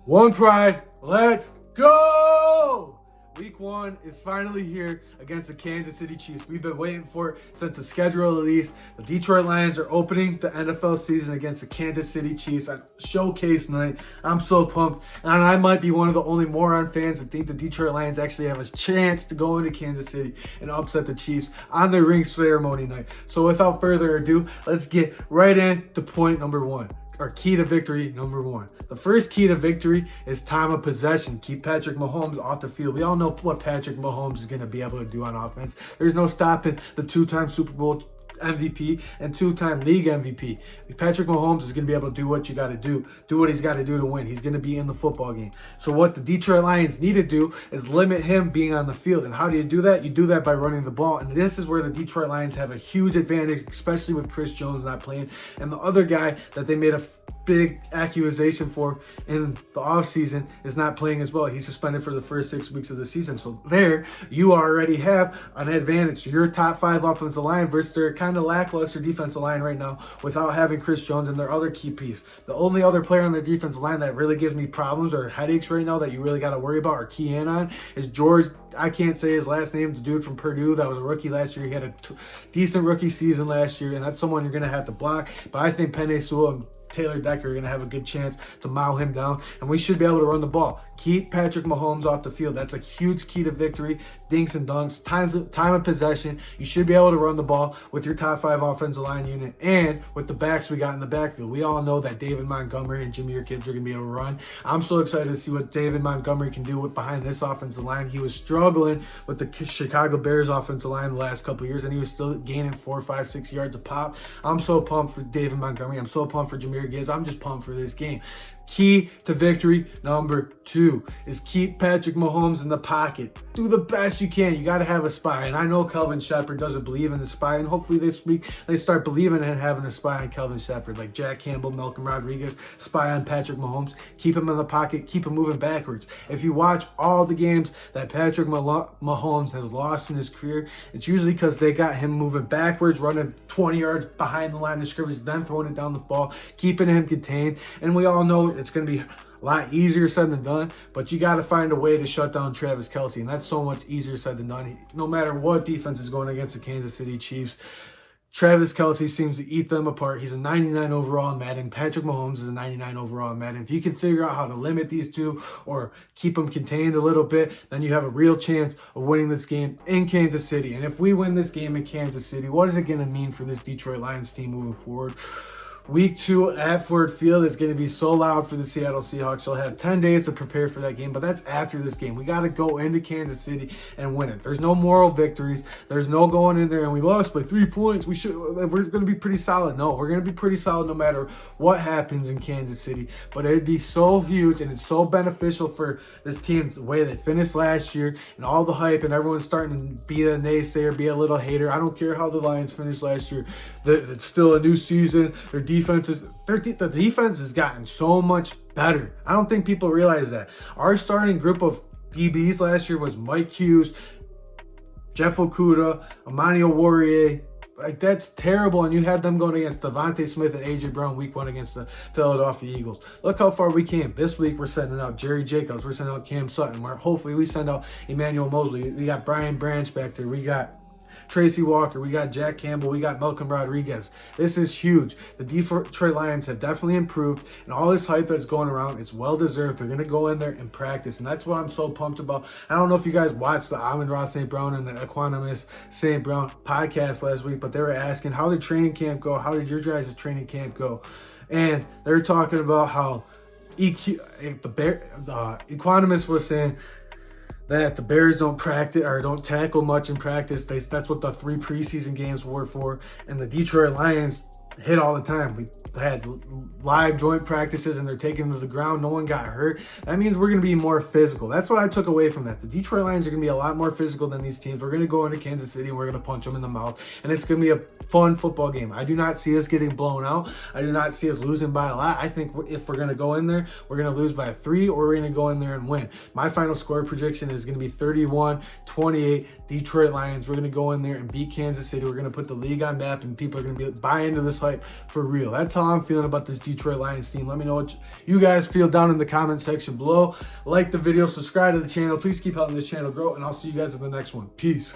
One pride, let's go! Week 1 is finally here against the Kansas City Chiefs. We've been waiting for it since the schedule released. The Detroit Lions are opening the NFL season against the Kansas City Chiefs on showcase night. I'm so pumped. And I might be one of the only moron fans that think the Detroit Lions actually have a chance to go into Kansas City and upset the Chiefs on their ring ceremony night. So without further ado, let's get right into point number 1. Or key to victory number 1. The first key to victory is time of possession. Keep Patrick Mahomes off the field. We all know what Patrick Mahomes is going to be able to do on offense. There's no stopping the 2-time Super Bowl MVP and 2-time league MVP. Patrick Mahomes is going to be able to do what you got to do. Do what he's got to do to win. He's going to be in the football game. So what the Detroit Lions need to do is limit him being on the field. And how do you do that? You do that by running the ball. And this is where the Detroit Lions have a huge advantage, especially with Chris Jones not playing. And the other guy that they made a big accusation for in the offseason is not playing as well. He's suspended for the first 6 weeks of the season. So there, you already have an advantage. Your top 5 offensive line versus their kind of lackluster defensive line right now without having Chris Jones and their other key piece. The only other player on their defensive line that really gives me problems or headaches right now that you really got to worry about or key in on is George. I can't say his last name, the dude from Purdue that was a rookie last year. He had a decent rookie season last year, and that's someone you're going to have to block. But I think Penei Sewell and Taylor Decker are going to have a good chance to mow him down, and we should be able to run the ball. Keep Patrick Mahomes off the field. That's a huge key to victory. Dinks and dunks, time of possession. You should be able to run the ball with your top 5 offensive line unit and with the backs we got in the backfield. We all know that David Montgomery and Jahmyr Gibbs are going to be able to run. I'm so excited to see what David Montgomery can do with behind this offensive line. He was struggling with the Chicago Bears offensive line the last couple of years, and he was still gaining 4, 5, 6 yards a pop. I'm so pumped for David Montgomery. I'm so pumped for Jahmyr Gibbs. I'm just pumped for this game. Key to victory number 2 is keep Patrick Mahomes in the pocket. Do the best you can. You got to have a spy. And I know Kelvin Shepard doesn't believe in the spy. And hopefully this week they start believing in having a spy on Kelvin Shepard. Like Jack Campbell, Malcolm Rodriguez, spy on Patrick Mahomes. Keep him in the pocket. Keep him moving backwards. If you watch all the games that Patrick Mahomes has lost in his career, it's usually because they got him moving backwards, running 20 yards behind the line of scrimmage, then throwing it down the ball, keeping him contained. And we all know it's going to be a lot easier said than done, but you got to find a way to shut down Travis Kelce, and that's so much easier said than done. No matter what defense is going against the Kansas City Chiefs, Travis Kelce seems to eat them apart. He's a 99 overall in Madden. Patrick Mahomes is a 99 overall in Madden. If you can figure out how to limit these two or keep them contained a little bit, then you have a real chance of winning this game in Kansas City. And if we win this game in Kansas City, what is it going to mean for this Detroit Lions team moving forward? Week 2 at Ford Field is going to be so loud for the Seattle Seahawks. You'll have 10 days to prepare for that game, but that's after this game. We got to go into Kansas City and win it. There's no moral victories. There's no going in there and we lost by 3 points. We're going to be pretty solid. No, we're going to be pretty solid no matter what happens in Kansas City. But it'd be so huge and it's so beneficial for this team, the way they finished last year and all the hype and everyone's starting to be a naysayer, be a little hater. I don't care how the Lions finished last year. It's still a new season. The defense has gotten so much better. I don't think people realize that. Our starting group of DBs last year was Mike Hughes, Jeff Okudah, Amani Oruwariye. Like, that's terrible. And you had them going against Devontae Smith and A.J. Brown week 1 against the Philadelphia Eagles. Look how far we came. This week we're sending out Jerry Jacobs. We're sending out Cam Sutton. Hopefully we send out Emmanuel Mosley. We got Brian Branch back there. We got Tracy Walker, we got Jack Campbell, we got Malcolm Rodriguez. This is huge. The Detroit Lions have definitely improved, and all this hype that's going around, it's well-deserved. They're going to go in there and practice, and that's what I'm so pumped about. I don't know if you guys watched the Amon-Ra St. Brown and the Equanimous St. Brown podcast last week, but they were asking, how did training camp go? How did your guys' training camp go? And they're talking about how Equanimous was saying that the Bears don't practice or don't tackle much in practice. That's what the 3 preseason games were for. And the Detroit Lions hit all the time. We had live joint practices and they're taking them to the ground. No one got hurt. That means we're going to be more physical. That's what I took away from that. The Detroit Lions are going to be a lot more physical than these teams. We're going to go into Kansas City and we're going to punch them in the mouth. And it's going to be a fun football game. I do not see us getting blown out. I do not see us losing by a lot. I think if we're going to go in there, we're going to lose by 3 or we're going to go in there and win. My final score prediction is going to be 31-28 Detroit Lions. We're going to go in there and beat Kansas City. We're going to put the league on map and people are going to buy into this hype hype for real. That's how I'm feeling about this Detroit Lions team. Let me know what you guys feel down in the comment section below. Like the video, subscribe to the channel. Please keep helping this channel grow, and I'll see you guys in the next one. Peace.